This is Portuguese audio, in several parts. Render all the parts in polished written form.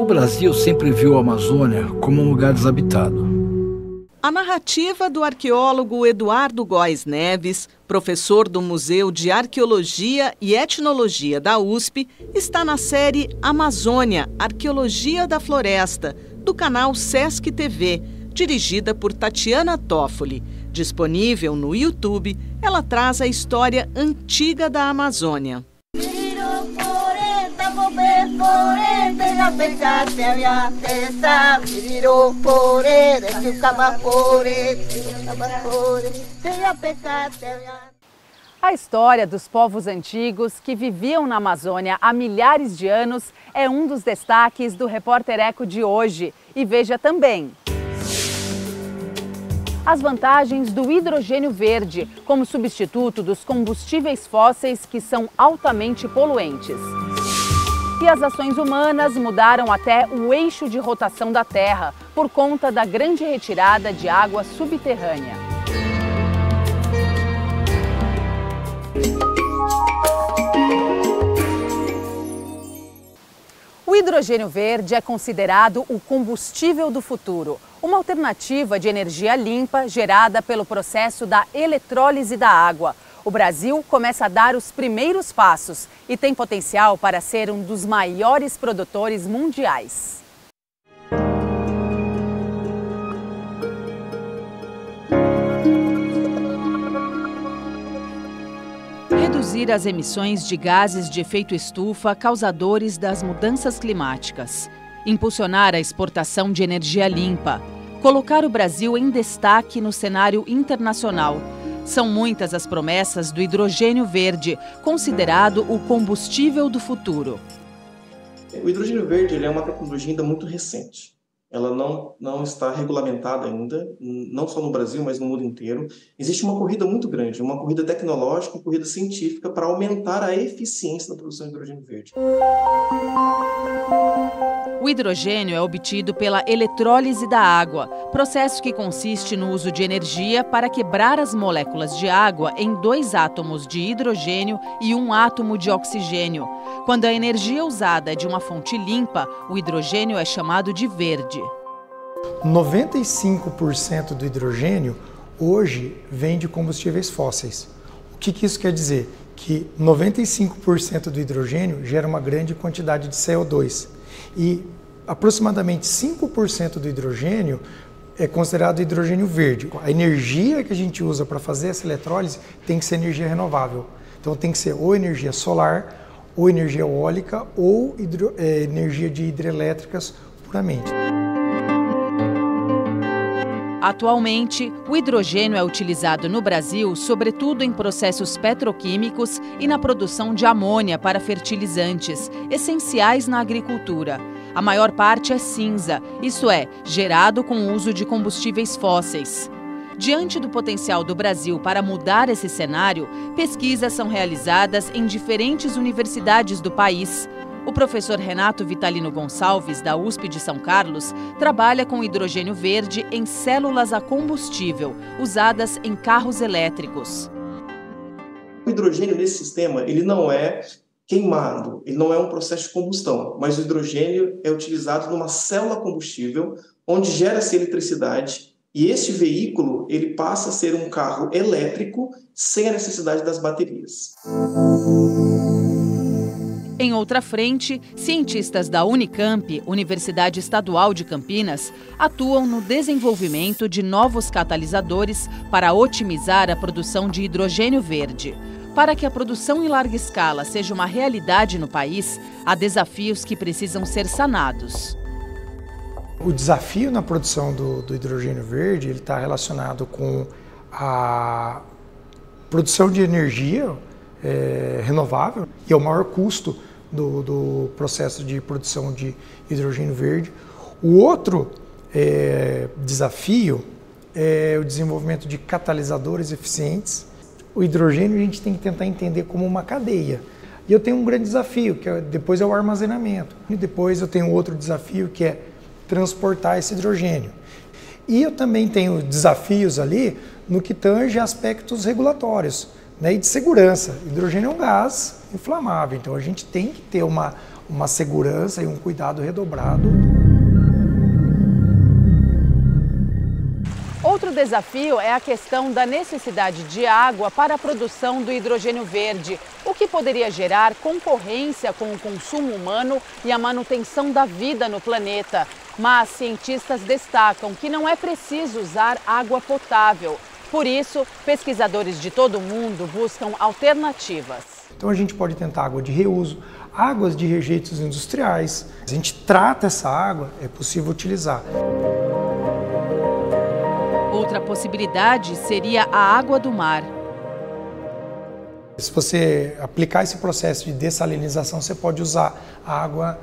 Brasil sempre viu a Amazônia como um lugar desabitado. A narrativa do arqueólogo Eduardo Góes Neves, professor do Museu de Arqueologia e Etnologia da USP, está na série Amazônia, Arqueologia da Floresta, do canal Sesc TV, dirigida por Tatiana Toffoli. Disponível no YouTube, ela traz a história antiga da Amazônia. A história dos povos antigos que viviam na Amazônia há milhares de anos é um dos destaques do Repórter Eco de hoje. E veja também as vantagens do hidrogênio verde como substituto dos combustíveis fósseis que são altamente poluentes. E as ações humanas mudaram até o eixo de rotação da Terra por conta da grande retirada de água subterrânea. O hidrogênio verde é considerado o combustível do futuro, uma alternativa de energia limpa gerada pelo processo da eletrólise da água. O Brasil começa a dar os primeiros passos e tem potencial para ser um dos maiores produtores mundiais. Reduzir as emissões de gases de efeito estufa causadores das mudanças climáticas. Impulsionar a exportação de energia limpa. Colocar o Brasil em destaque no cenário internacional. São muitas as promessas do hidrogênio verde, considerado o combustível do futuro. O hidrogênio verde é uma tecnologia ainda muito recente. Ela não está regulamentada ainda, não só no Brasil, mas no mundo inteiro. Existe uma corrida muito grande, uma corrida tecnológica, uma corrida científica para aumentar a eficiência da produção de hidrogênio verde. O hidrogênio é obtido pela eletrólise da água, processo que consiste no uso de energia para quebrar as moléculas de água em 2 átomos de hidrogênio e 1 átomo de oxigênio. Quando a energia usada é de uma fonte limpa, o hidrogênio é chamado de verde. 95% do hidrogênio hoje vem de combustíveis fósseis. O que isso quer dizer? Que 95% do hidrogênio gera uma grande quantidade de CO2 e aproximadamente 5% do hidrogênio é considerado hidrogênio verde. A energia que a gente usa para fazer essa eletrólise tem que ser energia renovável. Então tem que ser ou energia solar, ou energia eólica, ou energia de hidrelétricas puramente. Atualmente, o hidrogênio é utilizado no Brasil, sobretudo em processos petroquímicos e na produção de amônia para fertilizantes, essenciais na agricultura. A maior parte é cinza, isto é, gerado com o uso de combustíveis fósseis. Diante do potencial do Brasil para mudar esse cenário, pesquisas são realizadas em diferentes universidades do país. O professor Renato Vitalino Gonçalves, da USP de São Carlos, trabalha com hidrogênio verde em células a combustível, usadas em carros elétricos. O hidrogênio nesse sistema, ele não é queimado, ele não é um processo de combustão, mas o hidrogênio é utilizado numa célula combustível, onde gera-se eletricidade, e este veículo ele passa a ser um carro elétrico sem a necessidade das baterias. Em outra frente, cientistas da Unicamp, Universidade Estadual de Campinas, atuam no desenvolvimento de novos catalisadores para otimizar a produção de hidrogênio verde. Para que a produção em larga escala seja uma realidade no país, há desafios que precisam ser sanados. O desafio na produção do hidrogênio verde está relacionado com a produção de energia renovável e ao maior custo do processo de produção de hidrogênio verde. O outro desafio é o desenvolvimento de catalisadores eficientes. O hidrogênio a gente tem que tentar entender como uma cadeia. E eu tenho um grande desafio, que depois é o armazenamento. E depois eu tenho outro desafio, que é transportar esse hidrogênio. E eu também tenho desafios ali no que tange aspectos regulatórios, né, e de segurança. Hidrogênio é um gás inflamável, então a gente tem que ter uma uma segurança e um cuidado redobrado. Outro desafio é a questão da necessidade de água para a produção do hidrogênio verde, o que poderia gerar concorrência com o consumo humano e a manutenção da vida no planeta. Mas cientistas destacam que não é preciso usar água potável. Por isso, pesquisadores de todo o mundo buscam alternativas. Então a gente pode tentar água de reuso, águas de rejeitos industriais. A gente trata essa água, é possível utilizar. Outra possibilidade seria a água do mar. Se você aplicar esse processo de dessalinização, você pode usar a água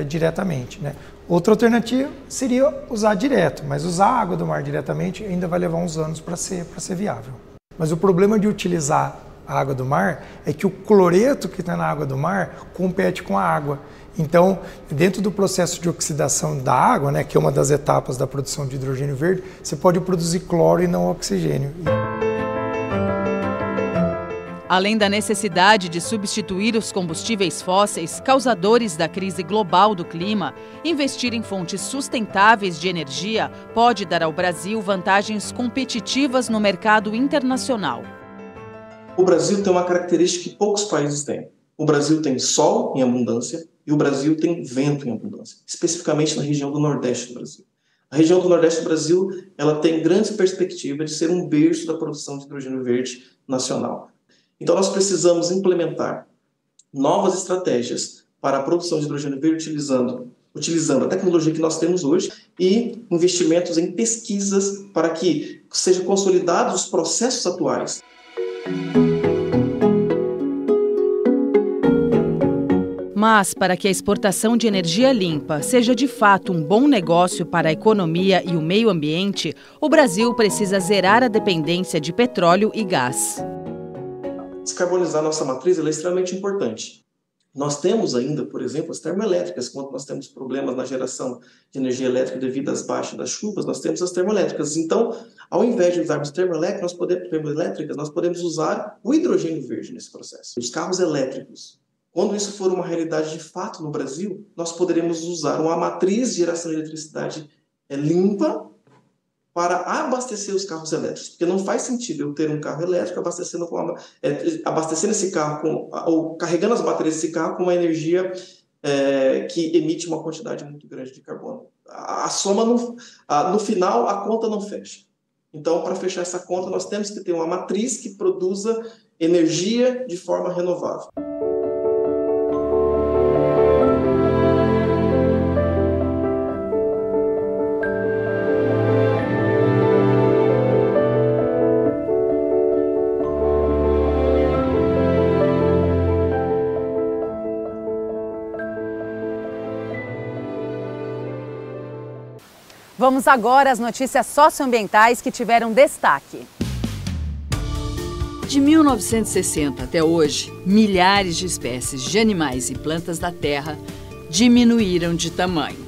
diretamente, né? Outra alternativa seria usar direto, mas usar a água do mar diretamente ainda vai levar uns anos para ser viável. Mas o problema de utilizar a água do mar é que o cloreto que está na água do mar compete com a água. Então, dentro do processo de oxidação da água, né, que é uma das etapas da produção de hidrogênio verde, você pode produzir cloro e não oxigênio. Além da necessidade de substituir os combustíveis fósseis, causadores da crise global do clima, investir em fontes sustentáveis de energia pode dar ao Brasil vantagens competitivas no mercado internacional. O Brasil tem uma característica que poucos países têm. O Brasil tem sol em abundância e o Brasil tem vento em abundância, especificamente na região do Nordeste do Brasil. A região do Nordeste do Brasil ela tem grandes perspectivas de ser um berço da produção de hidrogênio verde nacional. Então, nós precisamos implementar novas estratégias para a produção de hidrogênio verde utilizando a tecnologia que nós temos hoje e investimentos em pesquisas para que sejam consolidados os processos atuais. Mas, para que a exportação de energia limpa seja de fato um bom negócio para a economia e o meio ambiente, o Brasil precisa zerar a dependência de petróleo e gás. Descarbonizar nossa matriz é extremamente importante. Nós temos ainda, por exemplo, as termoelétricas. Quando nós temos problemas na geração de energia elétrica devido às baixas das chuvas, nós temos as termoelétricas. Então, ao invés de usarmos termoelétricas, nós podemos usar o hidrogênio verde nesse processo. Os carros elétricos. Quando isso for uma realidade de fato no Brasil, nós poderemos usar uma matriz de geração de eletricidade limpa para abastecer os carros elétricos. Porque não faz sentido eu ter um carro elétrico abastecendo esse carro ou carregando as baterias desse carro com uma energia que emite uma quantidade muito grande de carbono. A soma, no final, a conta não fecha. Então, para fechar essa conta, nós temos que ter uma matriz que produza energia de forma renovável. Vamos agora às notícias socioambientais que tiveram destaque. De 1960 até hoje, milhares de espécies de animais e plantas da Terra diminuíram de tamanho.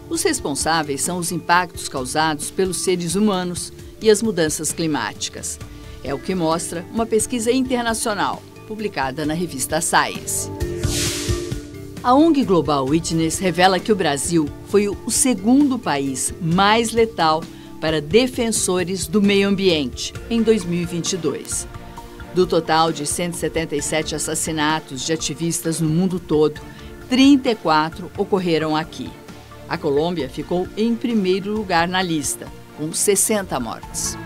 Os responsáveis são os impactos causados pelos seres humanos e as mudanças climáticas. É o que mostra uma pesquisa internacional, publicada na revista Science. A ONG Global Witness revela que o Brasil foi o segundo país mais letal para defensores do meio ambiente em 2022. Do total de 177 assassinatos de ativistas no mundo todo, 34 ocorreram aqui. A Colômbia ficou em primeiro lugar na lista, com 60 mortes.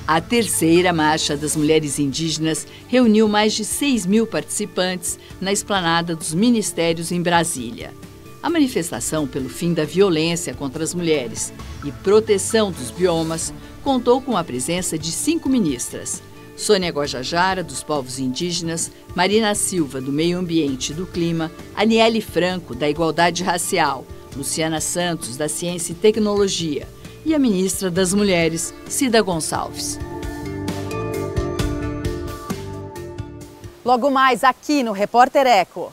A terceira Marcha das Mulheres Indígenas reuniu mais de 6.000 participantes na esplanada dos ministérios em Brasília. A manifestação pelo fim da violência contra as mulheres e proteção dos biomas contou com a presença de 5 ministras: Sônia Guajajara, dos povos indígenas, Marina Silva, do Meio Ambiente e do Clima, Aniele Franco, da Igualdade Racial, Luciana Santos, da Ciência e Tecnologia, e a ministra das Mulheres, Cida Gonçalves. Logo mais aqui no Repórter Eco.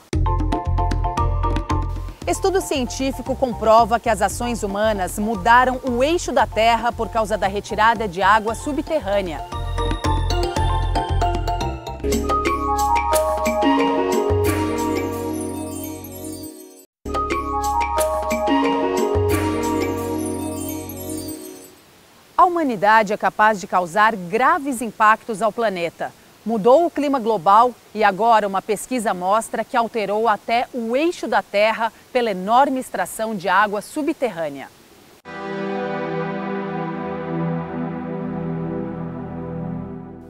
Estudo científico comprova que as ações humanas mudaram o eixo da Terra por causa da retirada de água subterrânea. humanidade é capaz de causar graves impactos ao planeta. Mudou o clima global e agora uma pesquisa mostra que alterou até o eixo da Terra pela enorme extração de água subterrânea.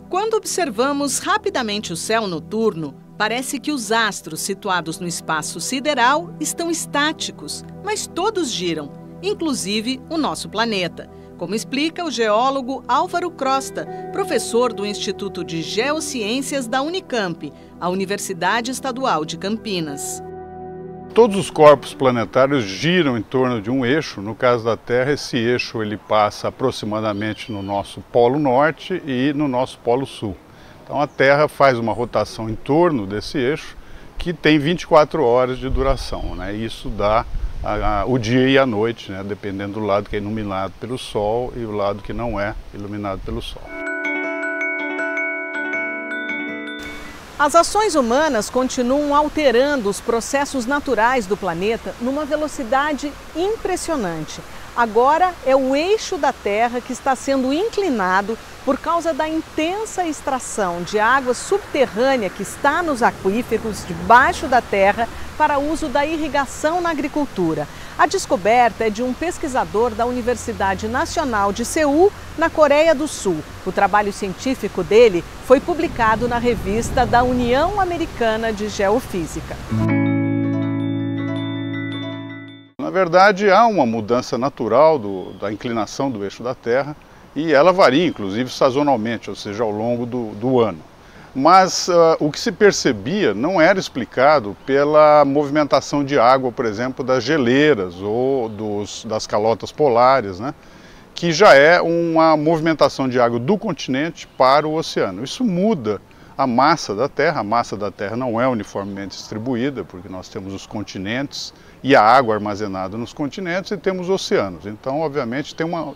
Quando observamos rapidamente o céu noturno, parece que os astros situados no espaço sideral estão estáticos, mas todos giram, inclusive o nosso planeta, como explica o geólogo Álvaro Crosta, professor do Instituto de Geociências da Unicamp, a Universidade Estadual de Campinas. Todos os corpos planetários giram em torno de um eixo. No caso da Terra, esse eixo ele passa aproximadamente no nosso polo norte e no nosso polo sul. Então a Terra faz uma rotação em torno desse eixo que tem 24 horas de duração, né? Isso dá o dia e a noite, né? Dependendo do lado que é iluminado pelo Sol e o lado que não é iluminado pelo Sol. As ações humanas continuam alterando os processos naturais do planeta numa velocidade impressionante. Agora é o eixo da Terra que está sendo inclinado por causa da intensa extração de água subterrânea que está nos aquíferos debaixo da Terra para uso da irrigação na agricultura. A descoberta é de um pesquisador da Universidade Nacional de Seul, na Coreia do Sul. O trabalho científico dele foi publicado na revista da União Americana de Geofísica. Na verdade, há uma mudança natural da inclinação do eixo da Terra e ela varia, inclusive, sazonalmente, ou seja, ao longo do ano. Mas o que se percebia não era explicado pela movimentação de água, por exemplo, das geleiras ou das calotas polares, né? Que já é uma movimentação de água do continente para o oceano. Isso muda a massa da Terra. A massa da Terra não é uniformemente distribuída, porque nós temos os continentes e a água armazenada nos continentes e temos oceanos. Então, obviamente, tem uma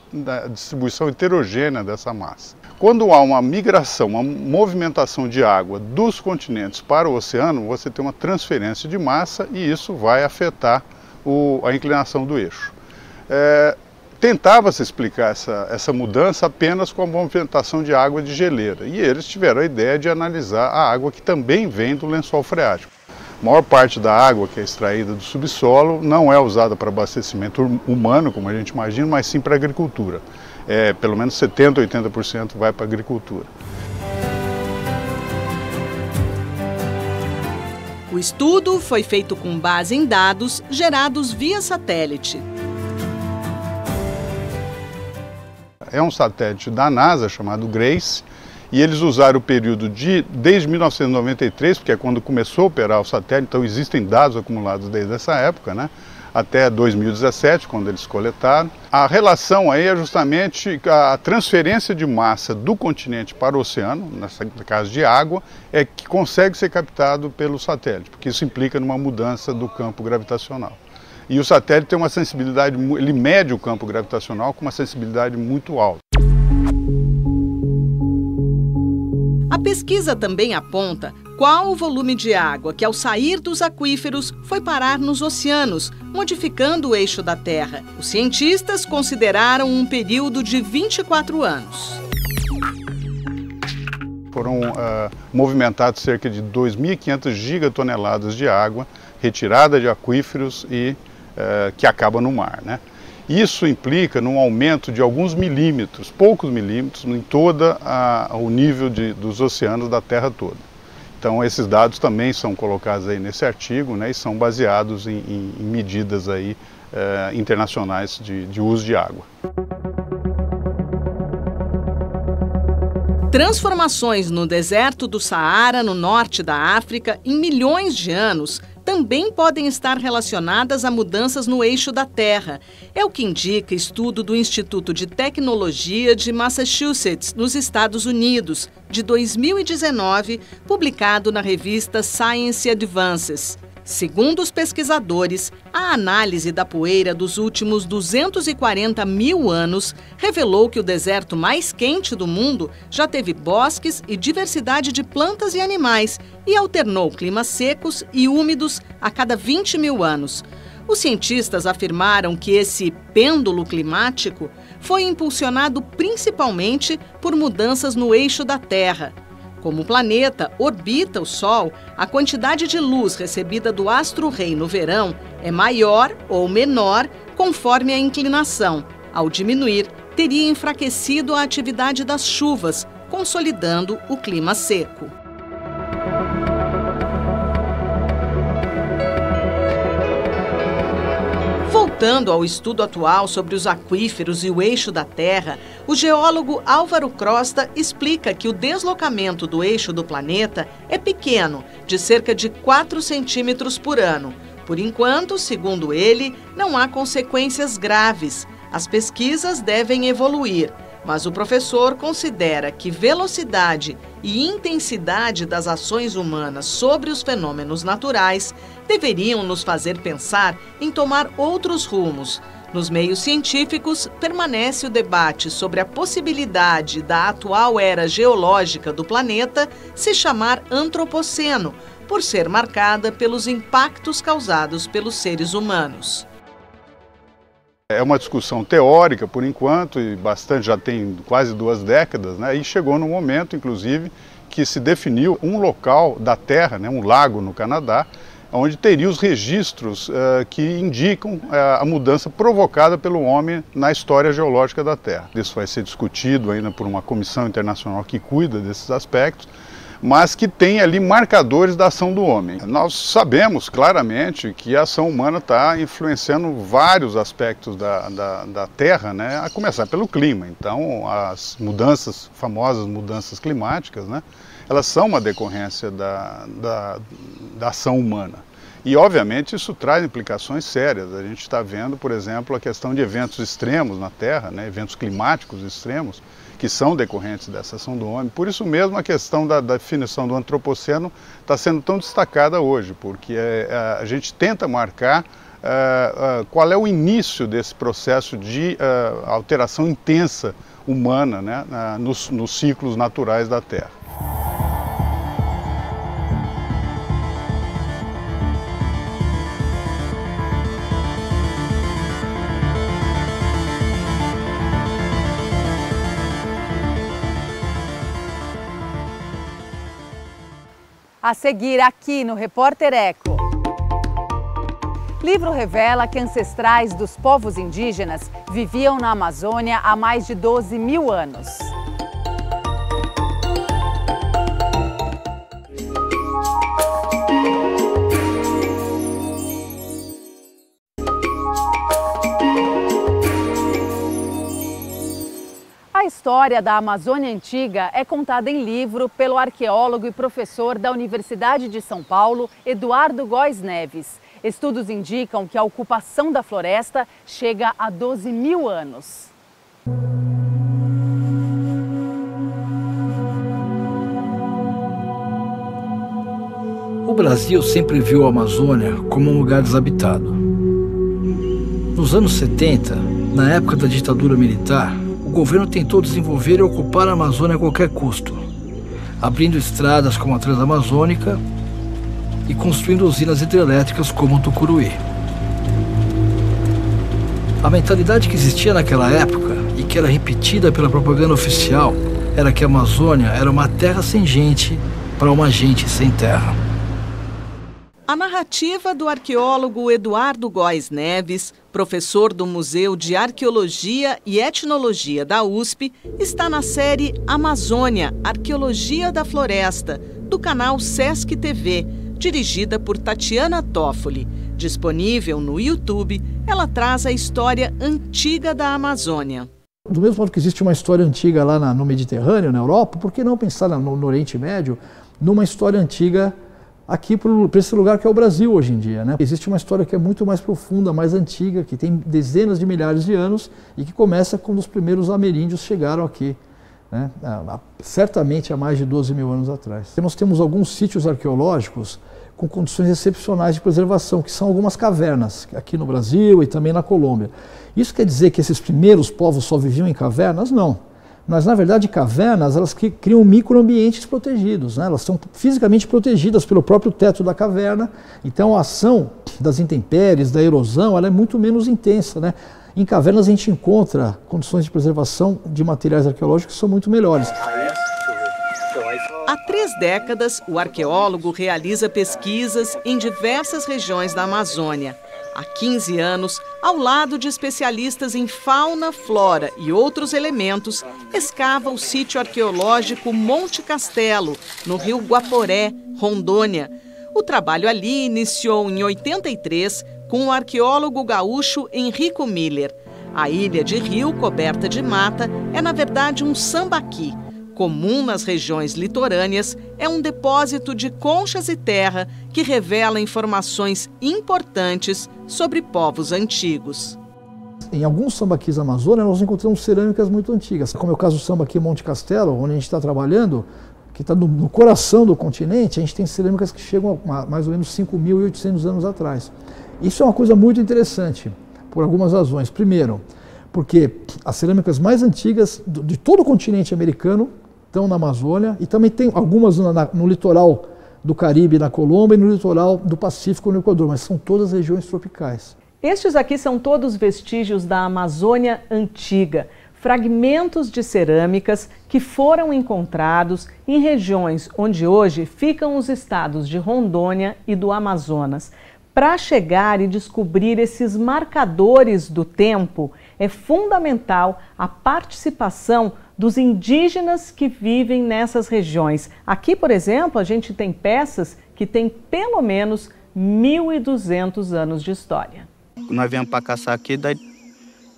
distribuição heterogênea dessa massa. Quando há uma migração, uma movimentação de água dos continentes para o oceano, você tem uma transferência de massa e isso vai afetar a inclinação do eixo. Tentava-se explicar essa mudança apenas com a movimentação de água de geleira e eles tiveram a ideia de analisar a água que também vem do lençol freático. A maior parte da água que é extraída do subsolo não é usada para abastecimento humano, como a gente imagina, mas sim para a agricultura. Pelo menos 70% a 80% vai para a agricultura. O estudo foi feito com base em dados gerados via satélite. É um satélite da NASA chamado GRACE e eles usaram o período desde 1993, porque é quando começou a operar o satélite, então existem dados acumulados desde essa época, né? Até 2017, quando eles coletaram. A relação aí é justamente a transferência de massa do continente para o oceano, nessa caso de água, é que consegue ser captado pelo satélite, porque isso implica numa mudança do campo gravitacional. E o satélite tem uma sensibilidade, ele mede o campo gravitacional com uma sensibilidade muito alta. A pesquisa também aponta qual o volume de água que, ao sair dos aquíferos, foi parar nos oceanos, modificando o eixo da Terra. Os cientistas consideraram um período de 24 anos. Foram movimentados cerca de 2.500 gigatoneladas de água retirada de aquíferos e que acaba no mar, né? Isso implica num aumento de alguns milímetros, poucos milímetros, em todo o nível dos oceanos da Terra toda. Então esses dados também são colocados aí nesse artigo, né, e são baseados em medidas aí, internacionais de uso de água. Transformações no deserto do Saara, no norte da África, em milhões de anos, também podem estar relacionadas a mudanças no eixo da Terra. É o que indica estudo do Instituto de Tecnologia de Massachusetts, nos Estados Unidos, de 2019, publicado na revista Science Advances. Segundo os pesquisadores, a análise da poeira dos últimos 240 mil anos revelou que o deserto mais quente do mundo já teve bosques e diversidade de plantas e animais e alternou climas secos e úmidos a cada 20 mil anos. Os cientistas afirmaram que esse pêndulo climático foi impulsionado principalmente por mudanças no eixo da Terra. Como o planeta orbita o Sol, a quantidade de luz recebida do astro-rei no verão é maior ou menor conforme a inclinação. Ao diminuir, teria enfraquecido a atividade das chuvas, consolidando o clima seco. Voltando ao estudo atual sobre os aquíferos e o eixo da Terra, o geólogo Álvaro Crosta explica que o deslocamento do eixo do planeta é pequeno, de cerca de 4 centímetros por ano. Por enquanto, segundo ele, não há consequências graves. As pesquisas devem evoluir, mas o professor considera que velocidade e intensidade das ações humanas sobre os fenômenos naturais deveriam nos fazer pensar em tomar outros rumos. Nos meios científicos, permanece o debate sobre a possibilidade da atual era geológica do planeta se chamar antropoceno, por ser marcada pelos impactos causados pelos seres humanos. É uma discussão teórica, por enquanto, e bastante, já tem quase 2 décadas, né? E chegou no momento, inclusive, que se definiu um local da Terra, né? Um lago no Canadá, onde teria os registros que indicam a mudança provocada pelo homem na história geológica da Terra. Isso vai ser discutido ainda por uma comissão internacional que cuida desses aspectos, mas que tem ali marcadores da ação do homem. Nós sabemos claramente que a ação humana está influenciando vários aspectos da Terra, né, a começar pelo clima. Então, as mudanças, famosas mudanças climáticas, né, elas são uma decorrência da ação humana. E, obviamente, isso traz implicações sérias. A gente está vendo, por exemplo, a questão de eventos extremos na Terra, né, eventos climáticos extremos, que são decorrentes dessa ação do homem. Por isso mesmo a questão da definição do antropoceno está sendo tão destacada hoje, porque a gente tenta marcar qual é o início desse processo de alteração intensa humana, né, nos ciclos naturais da Terra. A seguir aqui no Repórter Eco. Livro revela que ancestrais dos povos indígenas viviam na Amazônia há mais de 12 mil anos. A história da Amazônia Antiga é contada em livro pelo arqueólogo e professor da Universidade de São Paulo, Eduardo Góes Neves. Estudos indicam que a ocupação da floresta chega a 12 mil anos. O Brasil sempre viu a Amazônia como um lugar desabitado. Nos anos 70, na época da ditadura militar, o governo tentou desenvolver e ocupar a Amazônia a qualquer custo, abrindo estradas como a Transamazônica e construindo usinas hidrelétricas como o Tucuruí. A mentalidade que existia naquela época e que era repetida pela propaganda oficial era que a Amazônia era uma terra sem gente para uma gente sem terra. A narrativa do arqueólogo Eduardo Góes Neves, professor do Museu de Arqueologia e Etnologia da USP, está na série Amazônia, Arqueologia da Floresta, do canal Sesc TV, dirigida por Tatiana Toffoli. Disponível no YouTube, ela traz a história antiga da Amazônia. Do mesmo modo que existe uma história antiga lá no Mediterrâneo, na Europa, por que não pensar no Oriente Médio numa história antiga aqui para esse lugar que é o Brasil hoje em dia, né? Existe uma história que é muito mais profunda, mais antiga, que tem dezenas de milhares de anos e que começa quando os primeiros ameríndios chegaram aqui, né? Certamente há mais de 12 mil anos atrás. Nós temos alguns sítios arqueológicos com condições excepcionais de preservação, que são algumas cavernas, aqui no Brasil e também na Colômbia. Isso quer dizer que esses primeiros povos só viviam em cavernas? Não. Mas, na verdade, cavernas, elas criam microambientes protegidos, né? Elas são fisicamente protegidas pelo próprio teto da caverna, então a ação das intempéries, da erosão, ela é muito menos intensa, né? Em cavernas a gente encontra condições de preservação de materiais arqueológicos que são muito melhores. Há 3 décadas, o arqueólogo realiza pesquisas em diversas regiões da Amazônia. Há 15 anos, ao lado de especialistas em fauna, flora e outros elementos, escava o sítio arqueológico Monte Castelo, no rio Guaporé, Rondônia. O trabalho ali iniciou em 83 com o arqueólogo gaúcho Henrico Miller. A ilha de rio coberta de mata é, na verdade, um sambaqui. Comum nas regiões litorâneas, é um depósito de conchas e terra que revela informações importantes sobre povos antigos. Em alguns sambaquis da Amazônia, nós encontramos cerâmicas muito antigas, como é o caso do sambaqui Monte Castelo, onde a gente está trabalhando, que está no coração do continente. A gente tem cerâmicas que chegam a mais ou menos 5.800 anos atrás. Isso é uma coisa muito interessante, por algumas razões. Primeiro, porque as cerâmicas mais antigas de todo o continente americano estão na Amazônia, e também tem algumas no litoral do Caribe, na Colômbia, e no litoral do Pacífico, no Equador, mas são todas regiões tropicais. Estes aqui são todos vestígios da Amazônia antiga, fragmentos de cerâmicas que foram encontrados em regiões onde hoje ficam os estados de Rondônia e do Amazonas. Para chegar e descobrir esses marcadores do tempo, é fundamental a participação dos indígenas que vivem nessas regiões. Aqui, por exemplo, a gente tem peças que têm pelo menos 1.200 anos de história. Nós viemos para caçar aqui, daí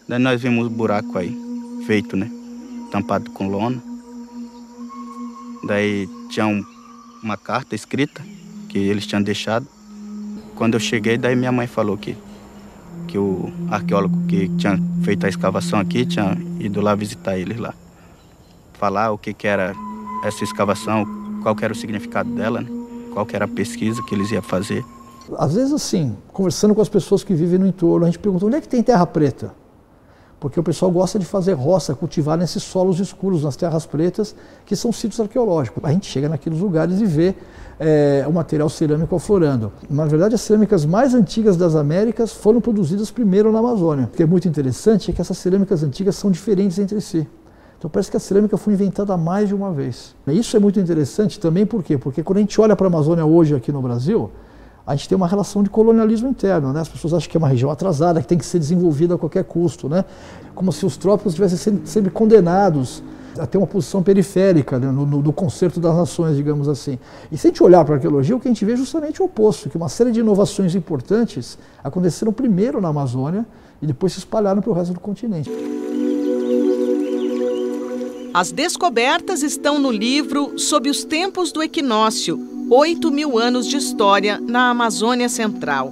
nós vimos o buraco aí, feito, né? Tampado com lona. Daí tinha uma carta escrita que eles tinham deixado. Quando eu cheguei, daí minha mãe falou que o arqueólogo que tinha feito a escavação aqui tinha ido lá visitar eles lá. Falar o que era essa escavação, qual que era o significado dela, né? Qual que era a pesquisa que eles iam fazer. Às vezes, assim, conversando com as pessoas que vivem no entorno, a gente pergunta onde é que tem terra preta? Porque o pessoal gosta de fazer roça, cultivar nesses solos escuros, nas terras pretas, que são sítios arqueológicos. A gente chega naqueles lugares e vê o material cerâmico aflorando. Na verdade, as cerâmicas mais antigas das Américas foram produzidas primeiro na Amazônia. O que é muito interessante é que essas cerâmicas antigas são diferentes entre si. Então parece que a cerâmica foi inventada mais de uma vez. Isso é muito interessante também, por quê? Porque quando a gente olha para a Amazônia hoje aqui no Brasil, a gente tem uma relação de colonialismo interno, né? As pessoas acham que é uma região atrasada, que tem que ser desenvolvida a qualquer custo, né? Como se os trópicos tivessem sempre condenados a ter uma posição periférica, né? no concerto das nações, digamos assim. E se a gente olhar para a arqueologia, o que a gente vê é justamente o oposto, que uma série de inovações importantes aconteceram primeiro na Amazônia e depois se espalharam para o resto do continente. As descobertas estão no livro Sob os Tempos do Equinócio, 8.000 anos de história na Amazônia Central.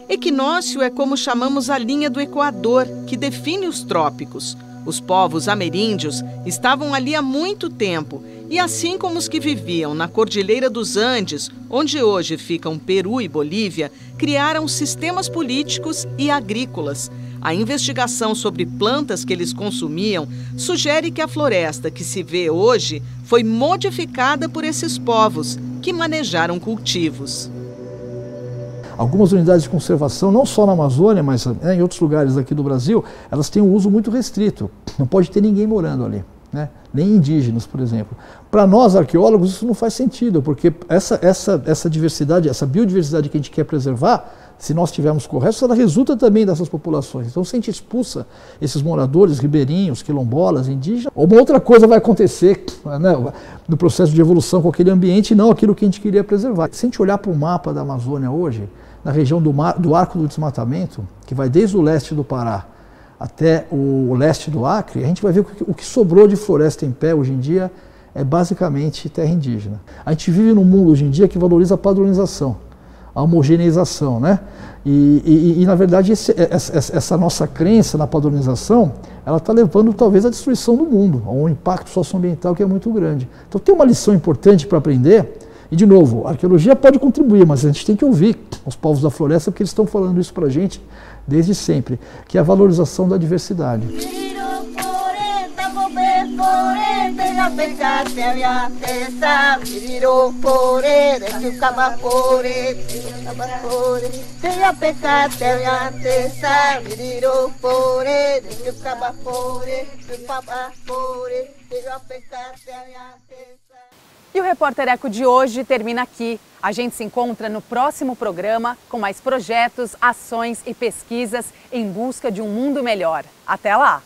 Equinócio é como chamamos a linha do Equador, que define os trópicos. Os povos ameríndios estavam ali há muito tempo, e assim como os que viviam na Cordilheira dos Andes, onde hoje ficam Peru e Bolívia, criaram sistemas políticos e agrícolas. A investigação sobre plantas que eles consumiam sugere que a floresta que se vê hoje foi modificada por esses povos, que manejaram cultivos. Algumas unidades de conservação, não só na Amazônia, mas em outros lugares aqui do Brasil, elas têm um uso muito restrito. Não pode ter ninguém morando ali, né? Nem indígenas, por exemplo. Para nós, arqueólogos, isso não faz sentido, porque essa diversidade, essa biodiversidade que a gente quer preservar, se nós estivermos corretos, ela resulta também dessas populações. Então, se a gente expulsa esses moradores, ribeirinhos, quilombolas, indígenas, uma outra coisa vai acontecer, né, no processo de evolução com aquele ambiente, e não aquilo que a gente queria preservar. Se a gente olhar para o mapa da Amazônia hoje, na região do Arco do Desmatamento, que vai desde o leste do Pará até o leste do Acre, a gente vai ver que o que sobrou de floresta em pé hoje em dia é basicamente terra indígena. A gente vive num mundo hoje em dia que valoriza a padronização, a homogeneização, né? E na verdade, essa nossa crença na padronização, ela está levando talvez à destruição do mundo, a um impacto socioambiental que é muito grande. Então tem uma lição importante para aprender, e de novo, a arqueologia pode contribuir, mas a gente tem que ouvir os povos da floresta, porque eles estão falando isso para a gente desde sempre, que é a valorização da diversidade. E o Repórter Eco de hoje termina aqui. A gente se encontra no próximo programa com mais projetos, ações e pesquisas em busca de um mundo melhor. Até lá!